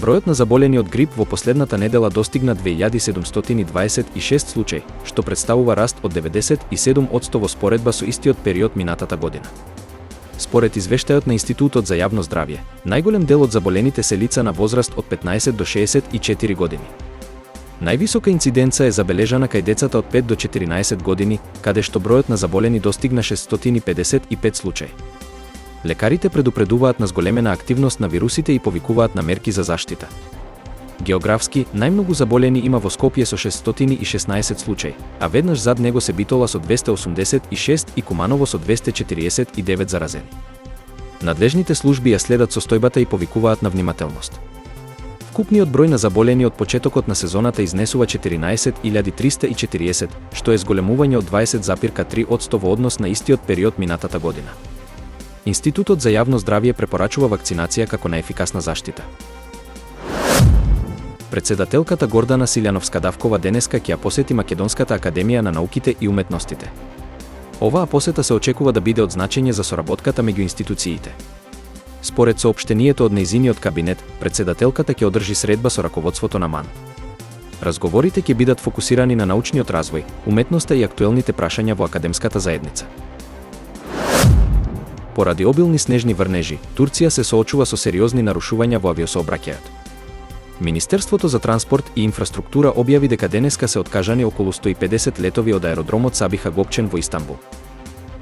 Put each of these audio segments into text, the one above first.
Бројот на заболени од грип во последната недела достигна 2726 случаи, што представува раст од 97% во споредба со истиот период минатата година. Според извештајот на Институтот за јавно здравје, најголем дел од заболените се лица на возраст од 15 до 64 години. Највисока инциденца е забележана кај децата од 5 до 14 години, каде што бројот на заболени достигна 655 случаи. Лекарите предупредуваат на зголемена активност на вирусите и повикуваат на мерки за заштита. Географски, најмногу заболени има во Скопје со 616 случаи, а веднаш зад него се Битола со 286 и Куманово со 249 заразени. Надлежните служби ја следат состојбата и повикуваат на внимателност. Вкупниот број на заболени од почетокот на сезоната изнесува 14.340, што е зголемување од 20,3% во однос на истиот период минатата година. Институтот за јавно здравје препорачува вакцинација како најефикасна заштита. Председателката Гордана Силјановска-Давкова денеска ќе ја посети Македонската академија на науките и уметностите. Оваа посета се очекува да биде од значење за соработката меѓу институциите. Според соопштението од нејзиниот кабинет, председателката ќе одржи средба со раководството на МАН. Разговорите ќе бидат фокусирани на научниот развој, уметноста и актуелните прашања во академската заедница. Поради обилни снежни врнежи, Турција се соочува со сериозни нарушувања во авиосообраќајот. Министерството за транспорт и инфраструктура објави дека денеска се откажани околу 150 летови од аеродромот Сабиха Гокчен во Истанбул.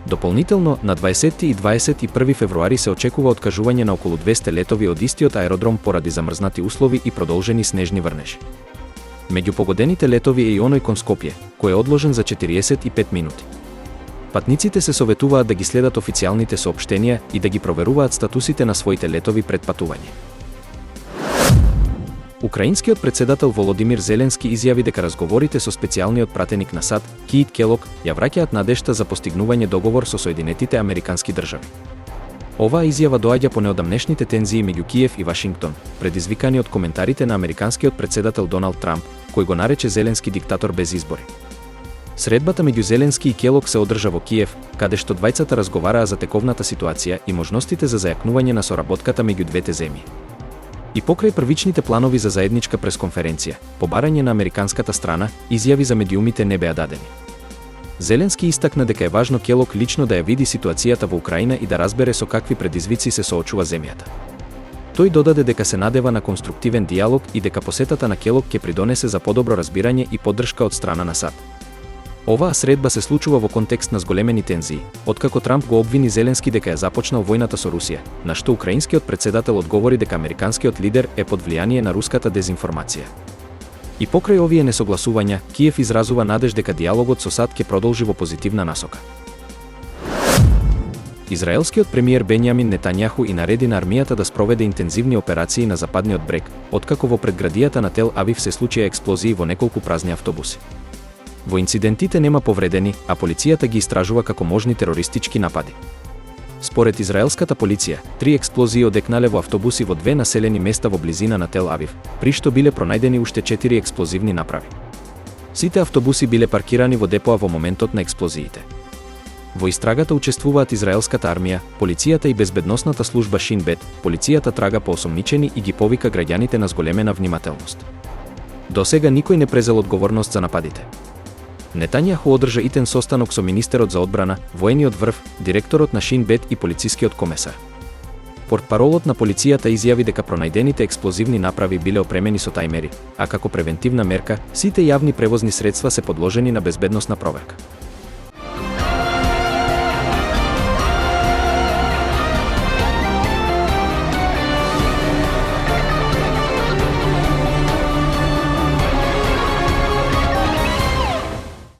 Дополнително, на 20 и 21 февруари се очекува откажување на околу 200 летови од истиот аеродром поради замрзнати услови и продолжени снежни врнежи. Меѓу погодените летови е и оној кон Скопје, кој е одложен за 45 минути. Патниците се советуваат да ги следат официјалните соопштенија и да ги проверуваат статусите на своите летови пред патување. Украинскиот председател Володимир Зеленски изјави дека разговорите со специјалниот пратеник на САД, Киит Келог, ја враќаат надежта за постигнување договор со Соединетите Американски држави. Оваа изјава доаѓа по неодамнешните тензии меѓу Киев и Вашингтон, предизвикани од коментарите на американскиот председател Доналд Трамп, кој го нарече Зеленски диктатор без избори. Средбата меѓу Зеленски и Келог се одржа во Киев, каде што двајцата разговараа за тековната ситуација и можностите за зајакнување на соработката меѓу двете земји. И покрај првичните планови за заедничка пресконференција, побарање на американската страна, изјави за медиумите не беа дадени. Зеленски истакна дека е важно Келог лично да ја види ситуацијата во Украина и да разбере со какви предизвици се соочува земјата. Тој додаде дека се надева на конструктивен дијалог и дека посетата на Келог ќе придонесе за подобро разбирање и поддршка од страна на САД. Оваа средба се случува во контекст на зголемени тензии, откако Трамп го обвини Зеленски дека ја започнал војната со Русија, на што украинскиот председател одговори дека американскиот лидер е под влијание на руската дезинформација. И покрај овие несогласувања, Киев изразува надеж дека дијалогот со САД ќе продолжи во позитивна насока. Израелскиот премиер Бенјамин Нетањаху и нареди на армијата да спроведе интензивни операции на западниот брег, откако во предградијата на Тел Авив се случија експлозии во неколку празни автобуси. Во инцидентите нема повредени, а полицијата ги истражува како можни терористички напади. Според израелската полиција, 3 експлозии одекнале во автобуси во 2 населени места во близина на Тел Авив, при што биле пронајдени уште 4 експлозивни направи. Сите автобуси биле паркирани во депоа во моментот на експлозиите. Во истрагата учествуваат израелската армија, полицијата и безбедносната служба Шин Бет. Полицијата трага по осомничени и ги повика граѓаните на зголемена внимателност. До сега никој не презел одговорност за нападите. Нетањаху одржа итен состанок со министерот за одбрана, воениот врв, директорот на Шин Бет и полицискиот комесар. Портпаролот на полицијата изјави дека пронајдените експлозивни направи биле опремени со тајмери, а како превентивна мерка, сите јавни превозни средства се подложени на безбедносна проверка.